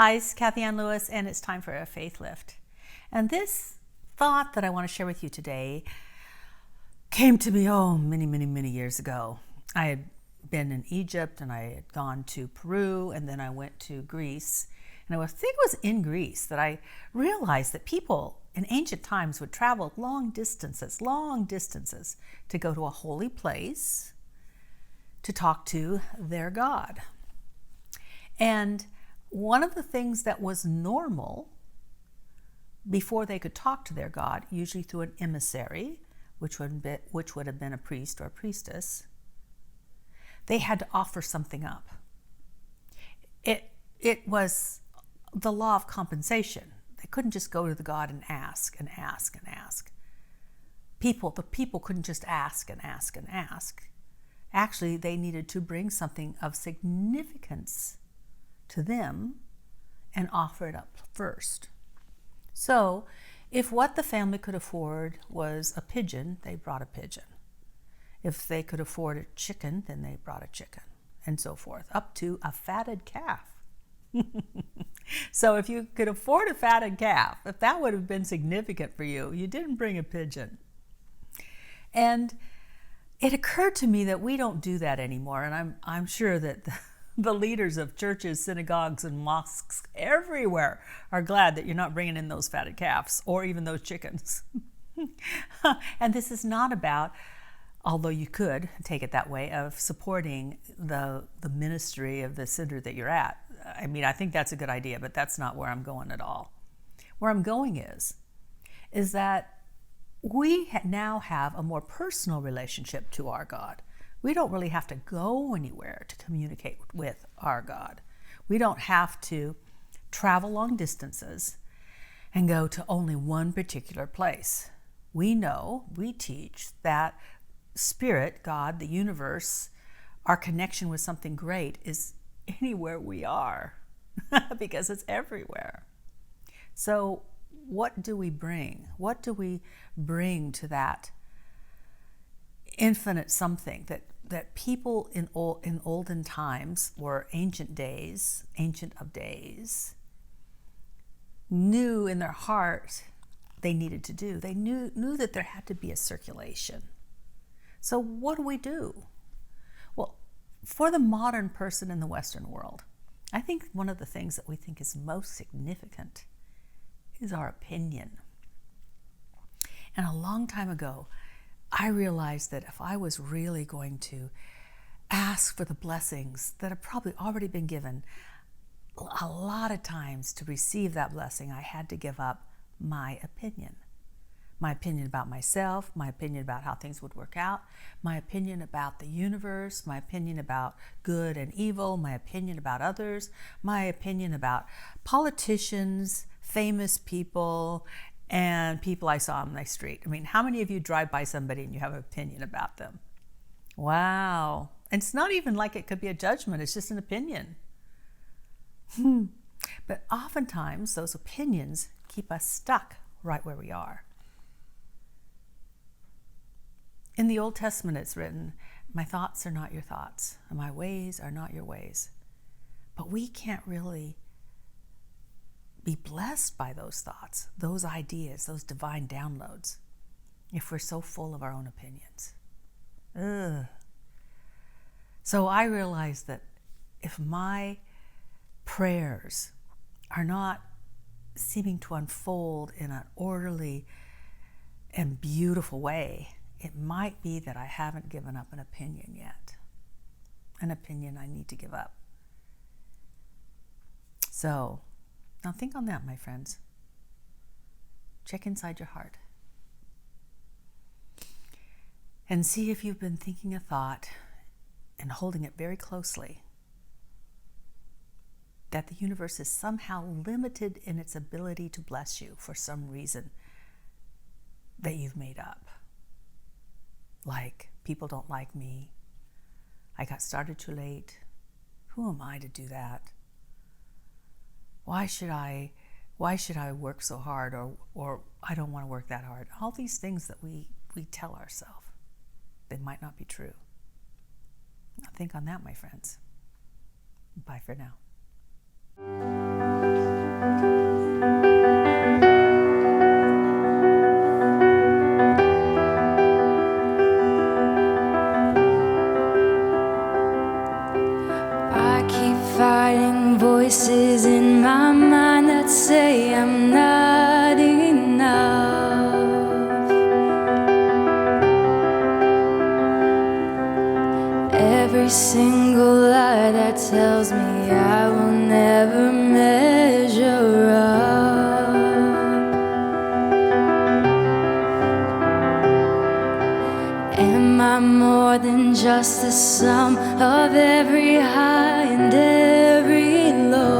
Hi, it's Kathianne Lewis, and it's time for a faith lift. And this thought that I want to share with you today came to me, many years ago. I had been in Egypt, and I had gone to Peru, and then I went to Greece. And I think it was in Greece that I realized that people in ancient times would travel long distances to go to a holy place to talk to their God. And one of the things that was normal before they could talk to their God, usually through an emissary, which would have been a priest or a priestess, they had to offer something up. It was the law of compensation. They couldn't just go to the God and ask. The people couldn't just ask. Actually, they needed to bring something of significance to them and offer it up first. So if what the family could afford was a pigeon, they brought a pigeon. If they could afford a chicken, then they brought a chicken, and so forth, up to a fatted calf. So if you could afford a fatted calf, if that would have been significant for you, you didn't bring a pigeon. And it occurred to me that we don't do that anymore, and I'm sure that the leaders of churches, synagogues, and mosques everywhere are glad that you're not bringing in those fatted calves or even those chickens. And this is not about, although you could take it that way, of supporting the ministry of the center that you're at. I mean, I think that's a good idea, but that's not where I'm going at all. Where I'm going is that we now have a more personal relationship to our God. We don't really have to go anywhere to communicate with our God. We don't have to travel long distances and go to only one particular place. We teach that Spirit, God, the universe, our connection with something great is anywhere we are because it's everywhere. So what do we bring? What do we bring to that infinite something that people in olden times, or ancient of days, knew in their heart they needed to do? They knew that there had to be a circulation. So what do? Well, for the modern person in the Western world, I think one of the things that we think is most significant is our opinion. And a long time ago, I realized that if I was really going to ask for the blessings that have probably already been given, a lot of times to receive that blessing, I had to give up my opinion. My opinion about myself, my opinion about how things would work out, my opinion about the universe, my opinion about good and evil, my opinion about others, my opinion about politicians, famous people, and people I saw on my street. I mean, how many of you drive by somebody and you have an opinion about them? Wow. And it's not even like it could be a judgment, it's just an opinion. But oftentimes, those opinions keep us stuck right where we are. In the Old Testament, it's written, "My thoughts are not your thoughts, and my ways are not your ways." But we can't really be blessed by those thoughts, those ideas, those divine downloads, if we're so full of our own opinions. Ugh. So I realized that if my prayers are not seeming to unfold in an orderly and beautiful way, it might be that I haven't given up an opinion yet, an opinion I need to give up. So now think on that, my friends. Check inside your heart and see if you've been thinking a thought and holding it very closely, that the universe is somehow limited in its ability to bless you for some reason that you've made up. Like, people don't like me. I got started too late. Who am I to do that? Why should I work so hard, or I don't want to work that hard? All these things that we tell ourselves, they might not be true. Now think on that, my friends. Bye for now. Fighting voices in my mind that say I'm not enough. Every single lie that tells me I will never measure up. Am I more than just the sum of every high and every low?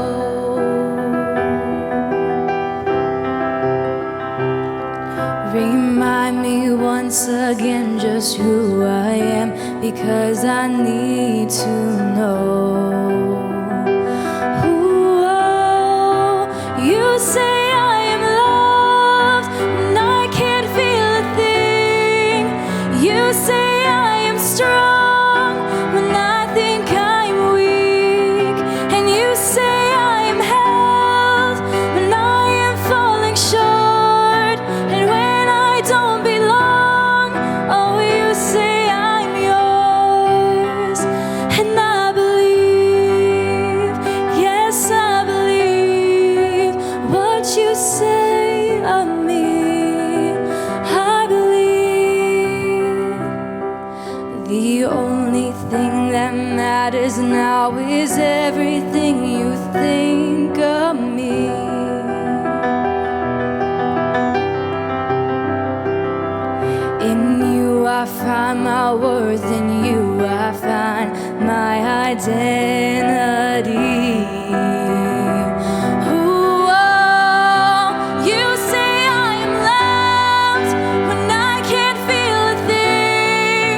Remind me once again just who I am, because I need to know. Ooh, you say I am loved when I can't feel a thing. You say I am strong when I think I'm weak. And you say I am held when I am falling short. And when I don't belong, oh, you say I'm yours. And I believe, yes, I believe what you say of me. I believe. The only thing that matters now is everything you think of me. In you I find my worth, in you I find my identity. Ooh, oh, you say I am loved when I can't feel a thing.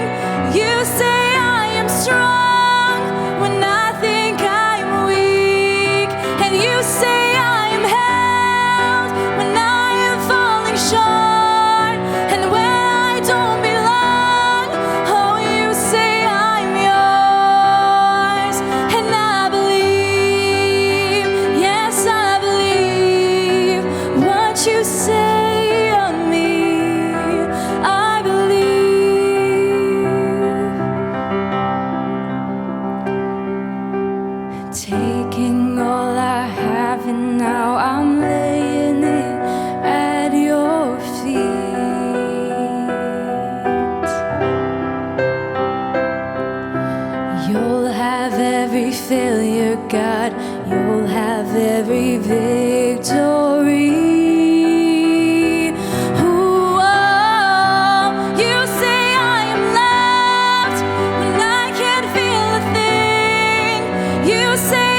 You say I am strong when I think I'm weak. And you say I am held when I am falling short. And when I don't belong, oh, you say I'm yours. And I believe, yes, I believe what you say of me. I believe. Taking all I have and now I'm laying it at your feet. You'll have every failure, God. You'll have every victory. Ooh, oh, you say I am loved when I can't feel a thing. You say